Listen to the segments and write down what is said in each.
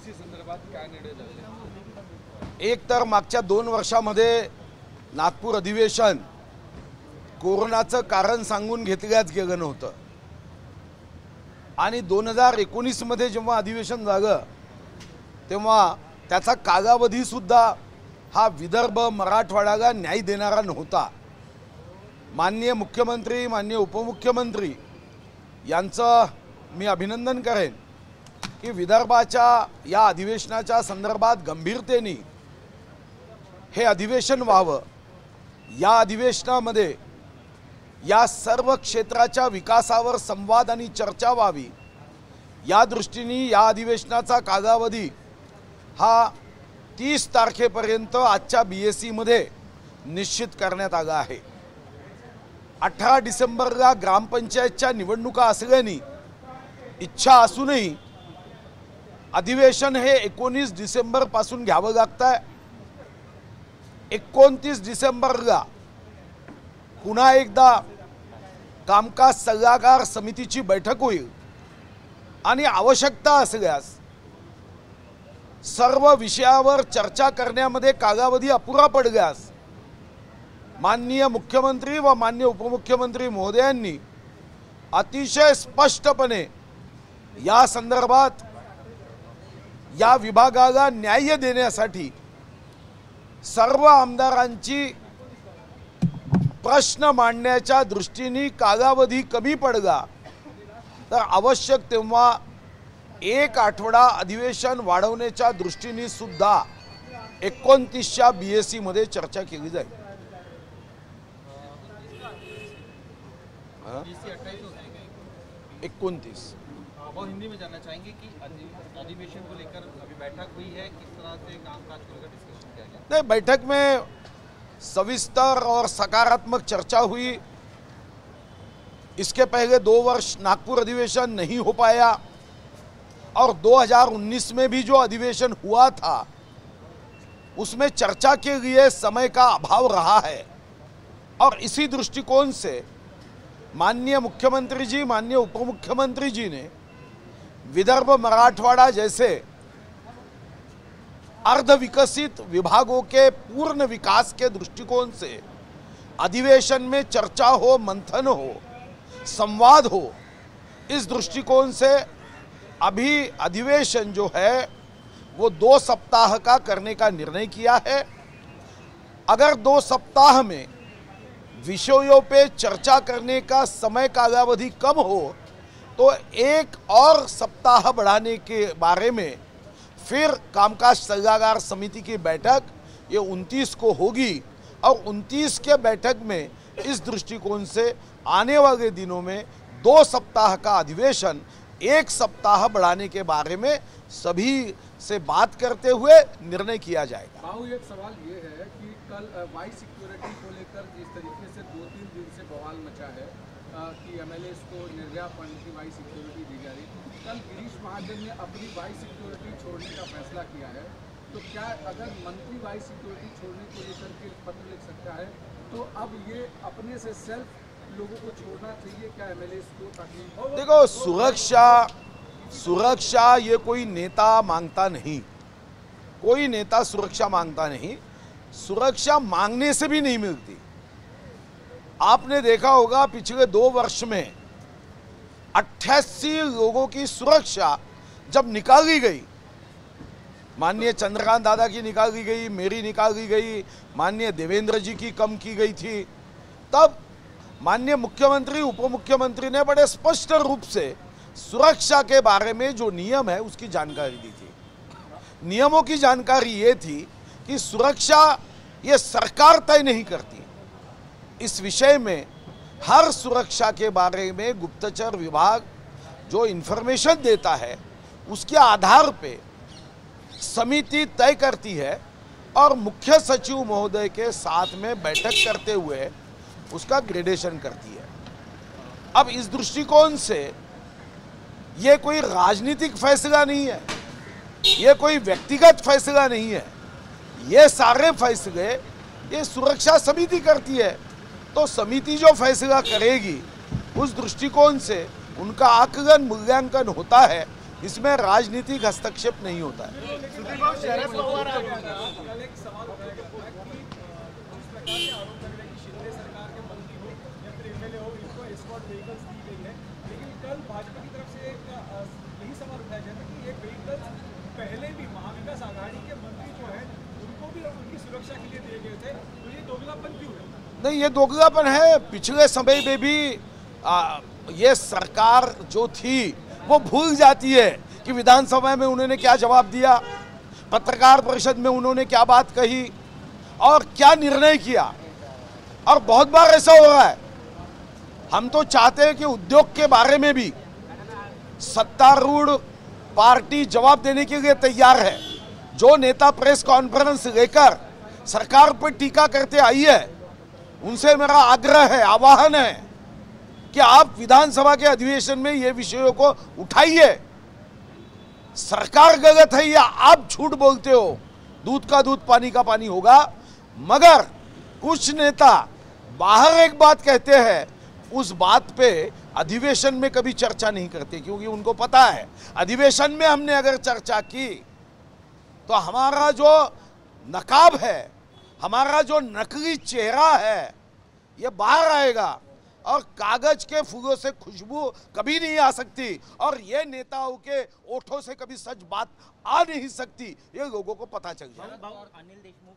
BSc संदर्भात काय निर्णय झाले? एक तर मागच्या 2 वर्षामध्ये नागपूर अधिवेशन कोरोनाचं कारण सांगून घेतल्याच गेलं नव्हतं आणि 2019 मध्ये जेव्हा अधिवेशन झालं तेव्हा त्याचा कालावधी सुद्धा हा विदर्भ मराठवाड्याला न्याय देणारा नव्हता। माननीय मुख्यमंत्री, माननीय उपमुख्यमंत्री यांचं मी अभिनंदन करेन की विदर्भाच्या या अधिवेशनाच्या संदर्भात गंभीरतेने हे अधिवेशन व्हावं। या अधिवेशनामध्ये या सर्व क्षेत्राच्या विकासावर संवाद आणि चर्चा व्हावी या दृष्टीने या अधिवेशनाचा कालावधी हा 30 तारखेपर्यंत आजच्या बीएससी मध्ये निश्चित करण्यात आला आहे। 18 डिसेंबरला ग्रामपंचायतच्या निवडणुका असल्याने इच्छा असूनही अधिवेशन हे 19 डिसेंबर पासून घ्यावं लागतंय। 29 डिसेंबरला पुन्हा एकदा कामकाज सल्लागार समितीची बैठक होईल आणि आवश्यकता असल्यास सर्व विषयावर चर्चा करण्यामध्ये कालावधी अपुरा पडल्यास माननीय मुख्यमंत्री व माननीय उपमुख्यमंत्री महोदयांनी अतिशय स्पष्टपणे या संदर्भात या विभागाला न्याय देण्यासाठी सर्व आमदारांची प्रश्न मांडण्याच्या दृष्टीने कालावधी कमी पडला तर आवश्यक तेव्हा 1 आठवडा अधिवेशन वाढवण्याच्या दृष्टीने सुद्धा 29च्या बीएससी मध्ये चर्चा केली जाईल। 29 वो हिंदी में जानना चाहेंगे कि अधिवेशन को लेकर अभी बैठक हुई है, किस तरह से कामकाज को लेकर डिस्कशन किया गया? नहीं, बैठक में सविस्तर और सकारात्मक चर्चा हुई। इसके पहले 2 वर्ष नागपुर अधिवेशन नहीं हो पाया और 2019 में भी जो अधिवेशन हुआ था उसमें चर्चा के लिए समय का अभाव रहा है और इसी दृष्टिकोण से माननीय मुख्यमंत्री जी, माननीय उपमुख्यमंत्री जी ने विदर्भ मराठवाड़ा जैसे अर्धविकसित विभागों के पूर्ण विकास के दृष्टिकोण से अधिवेशन में चर्चा हो, मंथन हो, संवाद हो, इस दृष्टिकोण से अभी अधिवेशन जो है वो 2 सप्ताह का करने का निर्णय किया है। अगर 2 सप्ताह में विषयों पे चर्चा करने का समय कालावधि कम हो तो 1 और सप्ताह बढ़ाने के बारे में फिर कामकाज सल्लागार समिति की बैठक ये 29 को होगी और 29 के बैठक में इस दृष्टिकोण से आने वाले दिनों में 2 सप्ताह का अधिवेशन 1 सप्ताह बढ़ाने के बारे में सभी से बात करते हुए निर्णय किया जाएगा। बाबू, एक सवाल ये है कि कल वाई सिक्योरिटी को लेकर जिस तरीके से 2-3 दिन से बवाल मचा है कि एमएलएस को निर्भया फंड की वाई सिक्योरिटी दी जा रही, कल गिरीश महाजन ने अपनी वाई सिक्योरिटी छोड़ने का फैसला किया है, तो क्या अगर मंत्री वाई सिक्योरिटी छोड़ने को लेकर के पत्र लिख सकता है तो अब ये अपने से सेल्फ लोगों को छोड़ना चाहिए क्या एमएलएस को? ताकि देखो, सुरक्षा ये कोई नेता मांगता नहीं, कोई नेता सुरक्षा मांगता नहीं, सुरक्षा मांगने से भी नहीं मिलती। आपने देखा होगा पिछले 2 वर्ष में 88 लोगों की सुरक्षा जब निकाली गई, माननीय चंद्रकांत दादा की निकाली गई, मेरी निकाली गई, माननीय देवेंद्र जी की कम की गई थी, तब माननीय मुख्यमंत्री उपमुख्यमंत्री ने बड़े स्पष्ट रूप से सुरक्षा के बारे में जो नियम है उसकी जानकारी दी थी। नियमों की जानकारी ये थी कि सुरक्षा ये सरकार तय नहीं करती, इस विषय में हर सुरक्षा के बारे में गुप्तचर विभाग जो इंफॉर्मेशन देता है उसके आधार पे समिति तय करती है और मुख्य सचिव महोदय के साथ में बैठक करते हुए उसका ग्रेडेशन करती है। अब इस दृष्टिकोण से ये कोई राजनीतिक फैसला नहीं है, ये कोई व्यक्तिगत फैसला नहीं है, ये सारे फैसले ये सुरक्षा समिति करती है। तो समिति जो फैसला करेगी उस दृष्टिकोण से उनका आकलन मूल्यांकन होता है इसमें राजनीतिक हस्तक्षेप नहीं होता है। पहले भी महाविकास आघाड़ी के मंत्री जो है उनको भी उनकी सुरक्षा के लिए दिए गए थे, तो ये दोगलापन क्यों है? नहीं, ये दोगलापन है। पिछले समय में भी ये सरकार जो थी वो भूल जाती है कि विधानसभा में उन्होंने क्या जवाब दिया, पत्रकार परिषद में उन्होंने क्या बात कही और क्या निर्णय किया। और बहुत बार ऐसा हो रहा है। हम तो चाहते हैं कि उद्योग के बारे में भी सत्तारूढ़ पार्टी जवाब देने के लिए तैयार है। जो नेता प्रेस कॉन्फ्रेंस लेकर सरकार पर टीका करते आई है, उनसे मेरा आग्रह है, आह्वान है कि आप विधानसभा के अधिवेशन में ये विषयों को उठाइए। सरकार गलत है या आप झूठ बोलते हो, दूध का दूध पानी का पानी होगा। मगर कुछ नेता बाहर एक बात कहते हैं, उस बात पे अधिवेशन में कभी चर्चा नहीं करते, क्योंकि उनको पता है अधिवेशन में हमने अगर चर्चा की तो हमारा जो नकाब है, हमारा जो नकली चेहरा है, ये बाहर आएगा और कागज के फूलों से खुशबू कभी नहीं आ सकती और ये नेताओं के ओठों से कभी सच बात आ नहीं सकती। ये लोगों को पता चल जाएगा। अनिल देशमुख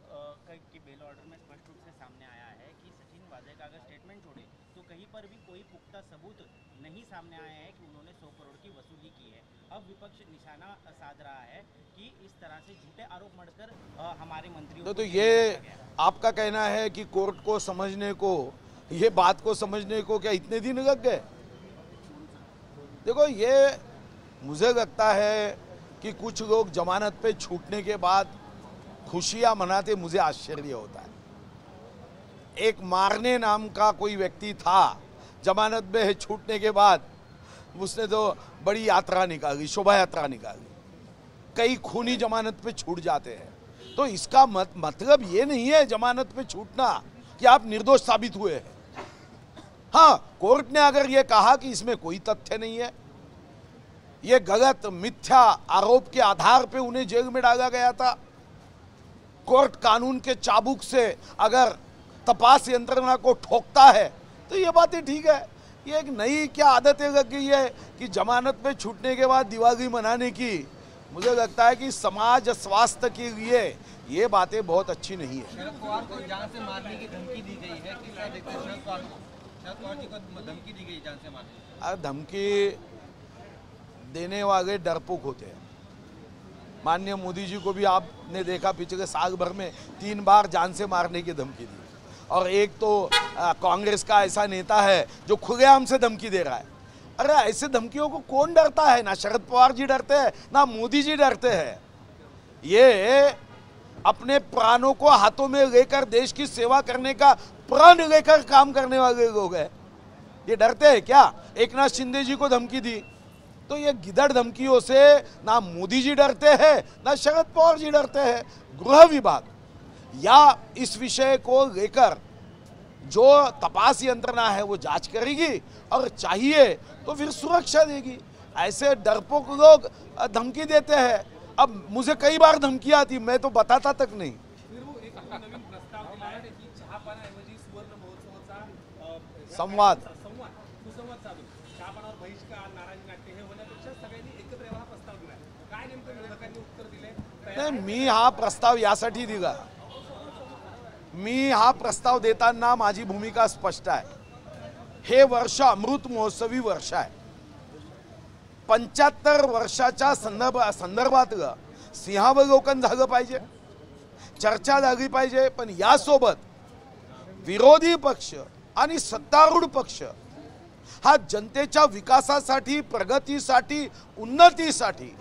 की बेल ऑर्डर में स्पष्ट रूप से सामने आया है कि सचिन वाजे का अगर स्टेटमेंट छोड़े तो कहीं पर भी कोई पुख्ता सबूत नहीं सामने आया है कि उन्होंने 100 करोड़ की वसूली की है। अब विपक्ष निशाना साध रहा है कि इस तरह से झूठे आरोप मढ़कर हमारे मंत्रियों तो ये आपका कहना है कि कोर्ट को समझने को, ये बात को समझने को क्या इतने दिन लग गए? देखो, ये मुझे लगता है कि कुछ लोग जमानत पे छूटने के बाद खुशियां मनाते, मुझे आश्चर्य होता है। एक मारने नाम का कोई व्यक्ति था, जमानत में छूटने के बाद उसने तो बड़ी यात्रा निकाली, शोभा यात्रा निकाली। कई खूनी जमानत पे छूट जाते हैं। तो इसका मतलब ये नहीं है जमानत पे छूटना कि आप निर्दोष साबित हुए हैं। हाँ, कोर्ट ने अगर ये कहा कि इसमें कोई तथ्य नहीं है, ये गलत मिथ्या आरोप के आधार पे उन्हें जेल में डाला गया था, कोर्ट कानून के चाबुक से अगर तपास यंत्रणा को ठोकता है तो ये बातें ठीक है। ये एक नई क्या आदतें लग गई है कि जमानत पे छूटने के बाद दिवाली मनाने की। मुझे लगता है कि समाज स्वास्थ्य के लिए ये बातें बहुत अच्छी नहीं है। शरद पवार को जान से मारने की धमकी दी गई है। किस तरह देखते हैं शरद पवार जी को धमकी दी गई जान से मारने की? अरे धमकी देने वाले डरपोक होते हैं। माननीय मोदी जी को भी आपने देखा, पिछले साल भर में 3 बार जान से मारने की धमकी दी। और एक तो कांग्रेस का ऐसा नेता है जो खुलेआम से धमकी दे रहा है। अरे ऐसे धमकियों को कौन डरता है? ना शरद पवार जी डरते हैं, ना मोदी जी डरते हैं। ये अपने प्राणों को हाथों में लेकर देश की सेवा करने का प्रण लेकर काम करने वाले लोग हैं। ये डरते हैं क्या? एकनाथ शिंदे जी को धमकी दी तो ये गिदड़ धमकियों से ना मोदी जी डरते हैं, ना शरद पवार जी डरते हैं। गृह विभाग या इस विषय को लेकर जो तपास यंत्रणा है वो जांच करेगी और चाहिए तो फिर सुरक्षा देगी। ऐसे डरपोक लोग धमकी देते हैं। अब मुझे कई बार धमकी आती, मैं तो बताता तक नहीं। फिर वो एक नवीन प्रस्ताव दिला है की चहापानाऐवजी सुवर्ण महोत्सवाचा संवाद सुसंवाद साधून चहापानावर बहिष्कार, नाराजी नाट्य हे होण्यापेक्षा सगळ्यांनी एकत्र यावा हा प्रस्ताव दिलाय। काय नेमकं विरोधकांनी उत्तर दिले? नाही, मी हा प्रस्ताव यासाठी दिला, मी हा प्रस्ताव देताना माझी भूमिका स्पष्ट आहे। हे वर्ष अमृत महोत्सवी वर्ष आहे। 75 वर्षाच्या संदर्भातलं सिंहावलोकन झालं पाहिजे, चर्चा झाली पाहिजे। पण यासोबत विरोधी पक्ष आणि सत्तारूढ पक्ष हा जनतेच्या विकासासाठी, प्रगतीसाठी, उन्नतीसाठी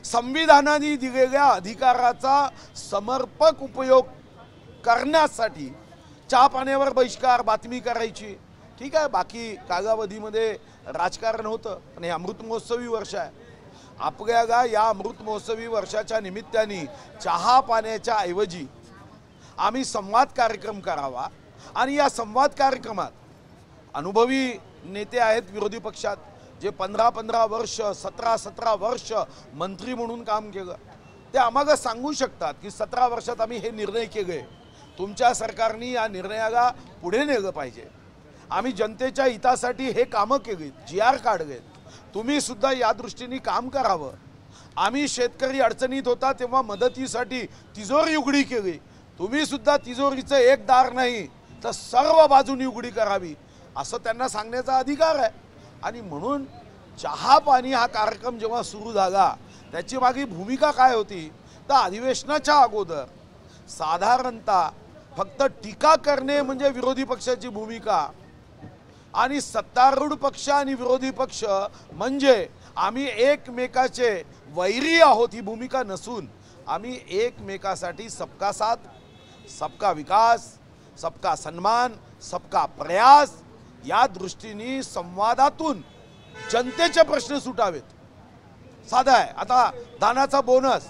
संविधानाने दिलेल्या अधिकाराचा समर्पक उपयोग करण्यासाठी चहा पाण्यावर बहिष्कार, बातमी करायची, ठीक आहे। बाकी कालावधीमध्ये राजकारण होतं, पण हे अमृत महोत्सवी वर्ष आहे। आपल्याला या अमृत महोत्सवी वर्षाच्या निमित्ताने चहा पाण्याच्या ऐवजी आम्ही संवाद कार्यक्रम करावा आणि या संवाद कार्यक्रमात अनुभवी नेते आहेत विरोधी पक्षात, जे 15-15 वर्ष 17-17 वर्ष मंत्री म्हणून काम केलं ते आम्हाला सांगू शकतात की 17 वर्षात आम्ही हे निर्णय केले, तुमच्या सरकारने या निर्णयाला पुढे नेलं पाहिजे, आम्ही जनतेच्या हितासाठी हे कामं केलीत, GR काढलेत, तुम्ही सुद्धा या दृष्टीने काम करावं, आम्ही शेतकरी अडचणीत होता तेव्हा मदतीसाठी तिजोरी उघडी केली, तुम्ही सुद्धा तिजोरीचं एक दार नाही तर सर्व बाजूनी उघडी करावी असं त्यांना सांगण्याचा अधिकार आहे। आणि म्हणून चहा पाणी हा कार्यक्रम जेव्हा सुरू झाला त्याची मागे भूमिका काय होती तर अधिवेशनाच्या अगोदर साधारणतः फक्त टीका करणे म्हणजे विरोधी पक्षाची भूमिका आणि सत्तारूढ पक्ष आणि विरोधी पक्ष म्हणजे आम्ही एकमेकाचे वैरी आहोत ही भूमिका नसून आम्ही एकमेकासाठी सबका साथ सबका विकास सबका सन्मान सबका प्रयास या दृष्टीने संवादातून जनतेचे प्रश्न सुटावेत। साधा आहे। आता धानाचा बोनस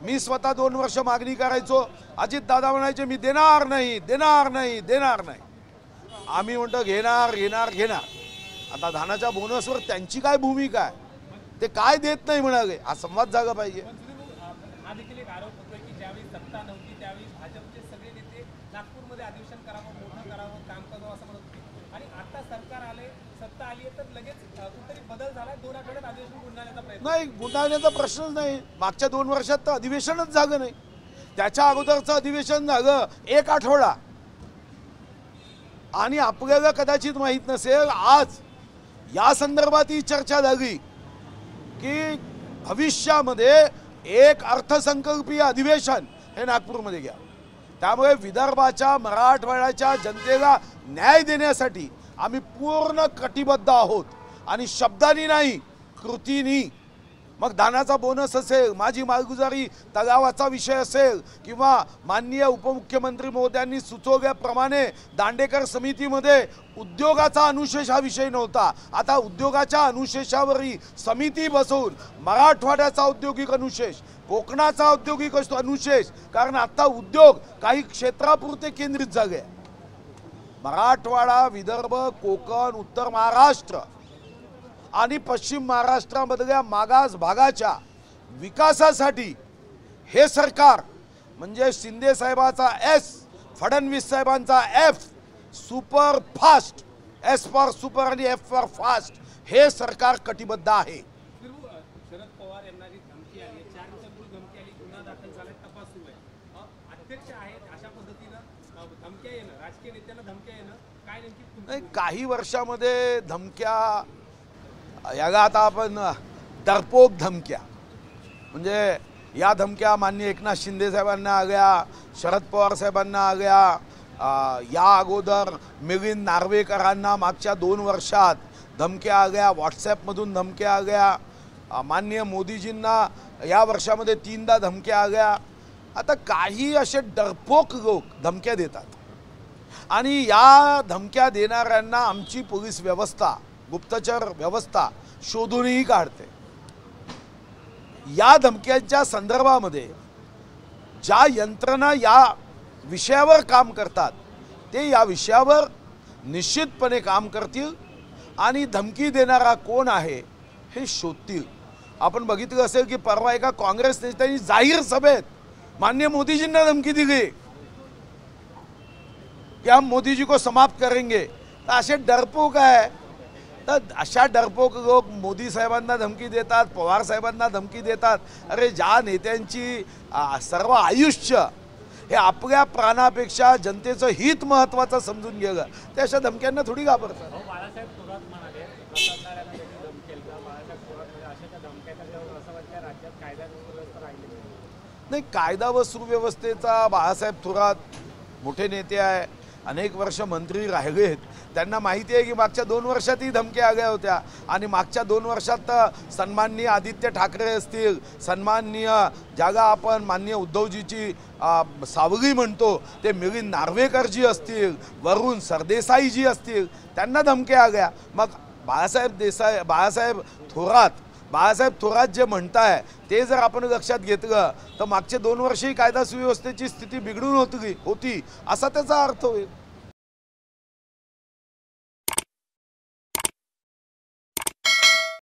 मी स्वतः 2 वर्ष मागणी करायचो, अजित दादा म्हणायचे मी देणार नाही देणार नाही देणार नाही, आम्ही म्हणतो घेणार घेणार घेणार। आता धानाच्या बोनसवर त्यांची काय भूमिका आहे ते काय देत नाही म्हणाले, हा संवाद झाला पाहिजे। हा देखील एक आरोप होतोय की ज्यावेळी सत्ता नव्हती त्यावेळी भाजपचे सगळे नेते नागपूरमध्ये अधिवेशन करावं, मोठं करावं, काम करावं असं म्हणत होते आणि आता सरकार आले, सत्ता आली आहे तर लगेच कुठेतरी बदल झालाय, 2 आठवड्यात अधिवेशन गुंडाळण्याचा प्रयत्न नाही, गुंडाळण्याचा प्रश्नच नाही। मागच्या 2 वर्षात तर अधिवेशनच झालं नाही, त्याच्या अगोदरचं अधिवेशन झालं 1 आठवडा आणि आपल्याला कदाचित माहित नसेल आज या संदर्भात ही चर्चा झाली की भविष्यामध्ये एक अर्थसंकल्पीय अधिवेशन हे नागपूरमध्ये घ्या, त्यामुळे विदर्भाच्या मराठवाड्याच्या जनतेला न्याय देण्यासाठी आम्ही पूर्ण कटिबद्ध आहोत आणि शब्दांनी नाही कृतीनी। मग धानाचा बोनस असेल, माझी मालगुजारी तलावाचा विषय असेल किंवा माननीय उपमुख्यमंत्री महोदयांनी सुचवल्याप्रमाणे दांडेकर समितीमध्ये उद्योगाचा अनुशेष हा विषय नव्हता, आता उद्योगाच्या अनुशेषावरही समिती बसवून मराठवाड्याचा औद्योगिक अनुशेष, कोकणाचा औद्योगिक अनुशेष, कारण आता उद्योग काही क्षेत्रापुरते केंद्रित झाले। मराठवाडा, विदर्भ, कोकण, उत्तर महाराष्ट्र आणि पश्चिम महाराष्ट्रामधल्या मागास भागाच्या विकासासाठी हे सरकार म्हणजे शिंदे साहेबाचा S, फडणवीस साहेबांचा F, super fast, S for super आणि F फॉर फास्ट, हे सरकार कटिबद्ध आहे। शरद पवार यांना जी धमकी आली, 4 दिवसांपूर्वी धमकी आली, गुन्हा दाखल झालाय, तपास सुरू आहे, अध्यक्ष आहेत अशा पद्धतीनं धमक्या येणं, राजकीय नेत्यांना धमक्या येणं काय नेमकी नाही, काही वर्षामध्ये धमक्या याला आता आपण डरपोक धमक्या म्हणजे या धमक्या माननीय एकनाथ शिंदे साहेबांना आल्या, शरद पवार साहेबांना आल्या, या अगोदर मिलिंद नार्वेकरांना मागच्या 2 वर्षात धमक्या आल्या, व्हॉट्सॲपमधून धमक्या आल्या, माननीय मोदीजींना या वर्षामध्ये 3दा धमक्या आल्या। आता काही असे डरपोक लोक धमक्या देतात आणि या धमक्या देणाऱ्यांना आमची पोलीस व्यवस्था, गुप्तचर व्यवस्था शोधूनही काढते। या धमक्यांच्या संदर्भामध्ये ज्या यंत्रणा या विषयावर काम करतात ते या विषयावर निश्चितपणे काम करतील आणि धमकी देणारा कोण आहे हे शोधतील। आपण बघितलं असेल की परवा एका काँग्रेस नेत्यांनी जाहीर सभेत माननीय मोदीजींना धमकी दिली कि हम मोदी जी को समाप्त करेंगे। तर असे डरपोक आहे, तर अशा डरपोक लोक मोदी साहेबांना धमकी देतात, पवार साहेबांना धमकी देतात। अरे ज्या नेत्यांची सर्व आयुष्य हे आपल्या प्राणापेक्षा जनतेचं हित महत्त्वाचं समजून गेलं ते अशा धमक्यांना थोडी घाबरतात। बाळासाहेब थोरात म्हणाले धमकी केलं, बाळासाहेब थोरात अशा धमक्या असं वाटतं राज्यात कायदा सुव्यवस्था राहिली नाही, कायदा व सुव्यवस्थेचा बाळासाहेब थोरात मोठे नेते आहे, अनेक वर्ष मंत्री राहिलेत, त्यांना माहिती आहे की मागच्या 2 वर्षातही धमक्या आल्या होत्या आणि मागच्या 2 वर्षात सन्माननीय आदित्य ठाकरे असतील, सन्माननीय जागा आपण माननीय उद्धवजीची सावली म्हणतो ते मिलिंद नार्वेकरजी असतील, वरुण सरदेसाईजी असतील, त्यांना धमक्या आल्या। मग बाळासाहेब थोरात जे म्हणताय ते जर आपण लक्षात घेतलं तर मागचे 2 वर्षही कायदा सुव्यवस्थेची स्थिती बिघडून होती असा त्याचा अर्थ होईल।